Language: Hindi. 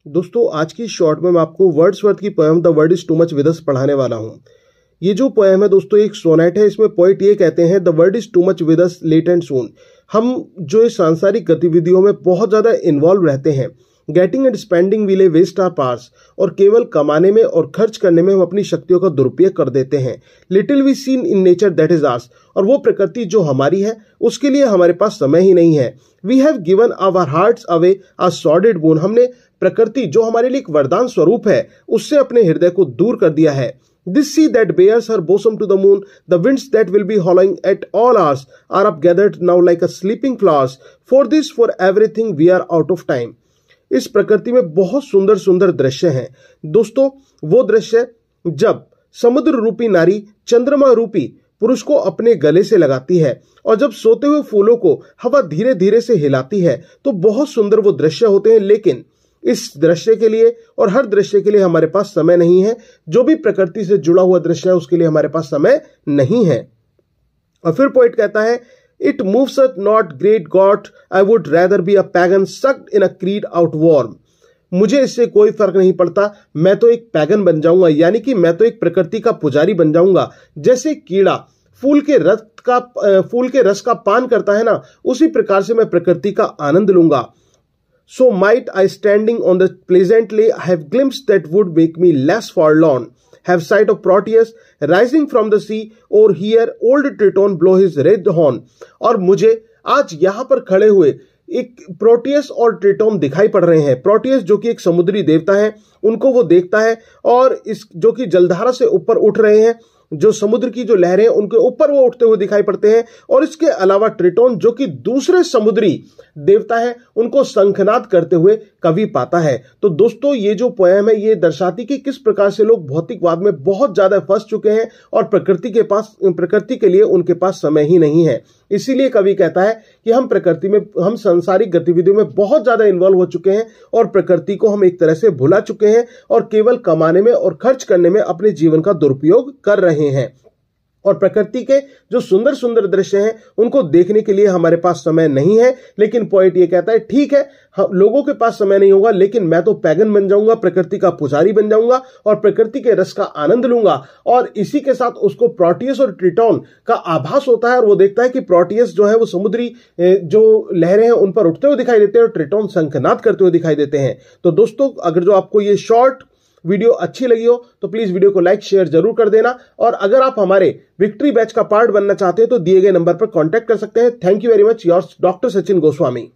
दोस्तों आज की शॉर्ट में मैं आपको वर्ड्सवर्थ की poem the world is too much with अस पढ़ाने वाला हूं। ये जो पोएम है दोस्तों एक सोनेट है। इसमें पोइट ये कहते हैं the world is too much with us late and soon. हम जो इस सांसारिक गतिविधियों में बहुत ज्यादा इन्वॉल्व रहते हैं, getting and spending we lay waste our powers, और केवल कमाने में और खर्च करने में हम अपनी शक्तियों का दुरुपयोग कर देते हैं। Little we see in nature that is ours, और वो प्रकृति जो हमारी है उसके लिए हमारे पास समय ही नहीं है। We have given our hearts away a sordid boon, हमने प्रकृति जो हमारे लिए एक वरदान स्वरूप है उससे अपने हृदय को दूर कर दिया है। This sea that bears her bosom to the moon, the winds that will be howling at all hours are up gathered now like a sleeping flowers. For this, for everything, we are out of time. इस प्रकृति में बहुत सुंदर सुंदर दृश्य हैं दोस्तों। वो दृश्य जब समुद्र रूपी नारी चंद्रमा रूपी पुरुष को अपने गले से लगाती है और जब सोते हुए फूलों को हवा धीरे धीरे से हिलाती है, तो बहुत सुंदर वो दृश्य होते हैं। लेकिन इस दृश्य के लिए और हर दृश्य के लिए हमारे पास समय नहीं है। जो भी प्रकृति से जुड़ा हुआ दृश्य है उसके लिए हमारे पास समय नहीं है। और फिर पोइट कहता है it moves us not great god, I would rather be a pagan suckled in a creed outworn. मुझे इससे कोई फर्क नहीं पड़ता, मैं तो एक पैगन बन जाऊंगा, यानी कि मैं तो एक प्रकृति का पुजारी बन जाऊंगा। जैसे कीड़ा फूल के रस का पान करता है ना, उसी प्रकार से मैं प्रकृति का आनंद लूंगा। So might I standing on the pleasant lay have glimpsed that would make me less forlorn, have sight of Proteus rising from the sea, or hear old Triton blow his red horn। और मुझे आज यहाँ पर खड़े हुए एक प्रोटियस और ट्रिटोन दिखाई पड़ रहे हैं। प्रोटियस जो कि एक समुद्री देवता है, उनको वो देखता है, और इस जो कि जलधारा से ऊपर उठ रहे हैं, जो समुद्र की जो लहरें हैं उनके ऊपर वो उठते हुए दिखाई पड़ते हैं। और इसके अलावा ट्रिटोन जो कि दूसरे समुद्री देवता है, उनको शंखनाद करते हुए कवि पाता है। तो दोस्तों ये जो पोएम है ये दर्शाती कि किस प्रकार से लोग भौतिकवाद में बहुत ज्यादा फंस चुके हैं और प्रकृति के लिए उनके पास समय ही नहीं है। इसीलिए कवि कहता है कि हम सांसारिक गतिविधियों में बहुत ज्यादा इन्वॉल्व हो चुके हैं और प्रकृति को हम एक तरह से भुला चुके हैं और केवल कमाने में और खर्च करने में अपने जीवन का दुरुपयोग कर रहे हैं। और प्रकृति के जो सुंदर सुंदर दृश्य हैं उनको देखने के लिए हमारे पास समय नहीं है। लेकिन पोइट ये कहता है ठीक है, लोगों के पास समय नहीं होगा, लेकिन मैं तो पैगन बन जाऊंगा, प्रकृति का पुजारी बन जाऊंगा और प्रकृति के रस का आनंद लूंगा। और इसी के साथ उसको प्रोटियस और ट्रिटोन का आभास होता है और वो देखता है कि प्रोटियस जो है वो समुद्री जो लहरें हैं उन पर उठते हुए दिखाई देते हैं और ट्रिटोन शंखनाद करते हुए दिखाई देते हैं। तो दोस्तों अगर जो आपको ये शॉर्ट वीडियो अच्छी लगी हो तो प्लीज वीडियो को लाइक शेयर जरूर कर देना। और अगर आप हमारे विक्ट्री बैच का पार्ट बनना चाहते हैं तो दिए गए नंबर पर कांटेक्ट कर सकते हैं। Thank you very much, yours doctor Sachin Goswami.